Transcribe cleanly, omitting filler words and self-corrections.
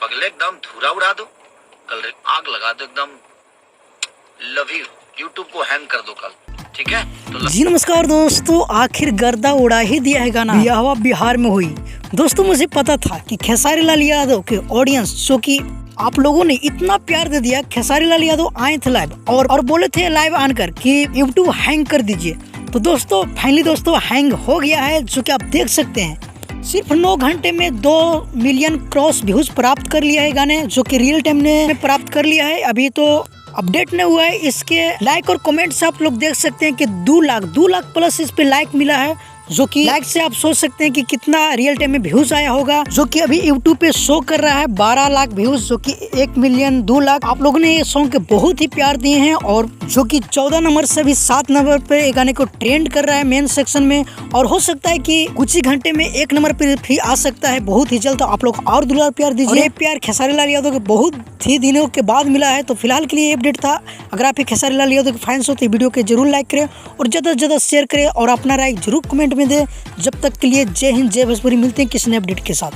अगले एकदम धूरा उड़ा दो, कल आग लगा दो एकदम। लव यू, यूट्यूब को हैंग कर दो कल, ठीक है? तो जी नमस्कार दोस्तों, आखिर गर्दा उड़ा ही दिया है गाना बियाहवा बिहार में हुई। दोस्तों मुझे पता था कि खेसारी लाल यादव के ऑडियंस, जो कि आप लोगों ने इतना प्यार दे दिया, खेसारी लाल यादव आए थे लाइव और बोले थे लाइव आनकर कि यूट्यूब हैंग कर दीजिए। तो दोस्तों फाइनली दोस्तों हैंग हो गया है, जो कि आप देख सकते हैं। सिर्फ 9 घंटे में 2 मिलियन क्रॉस व्यूज प्राप्त कर लिया है गाने, जो कि रियल टाइम में प्राप्त कर लिया है। अभी तो अपडेट नहीं हुआ है। इसके लाइक और कमेंट से आप लोग देख सकते हैं कि 2 लाख प्लस इस पे लाइक मिला है, जो कि लाइक से आप सोच सकते हैं कि कितना रियल टाइम में व्यूज आया होगा, जो कि अभी यूट्यूब पे शो कर रहा है 12 लाख व्यूज, जो कि 1 मिलियन 2 लाख। आप लोगों ने ये सॉन्ग के बहुत ही प्यार दिए हैं, और जो कि 14 नंबर से भी 7 नंबर पे ये गाने को ट्रेंड कर रहा है मेन सेक्शन में, और हो सकता है कि कुछ ही घंटे में 1 नंबर पे भी आ सकता है बहुत ही जल्द। तो आप लोग और दुलार प्यार दीजिए। ये प्यार खेसारी लाल यादव के बहुत ही दिनों के बाद मिला है। तो फिलहाल के लिए ये अपडेट था। अगर आप खेसारी लाल यादव के फैंस हो तो वीडियो को जरूर लाइक करें और ज़्यादा से ज़्यादा शेयर करें और अपना राय जरूर कमेंट में दें। जब तक के लिए जय हिंद, जय भोजपुरी। मिलते हैं किसी नए अपडेट के साथ।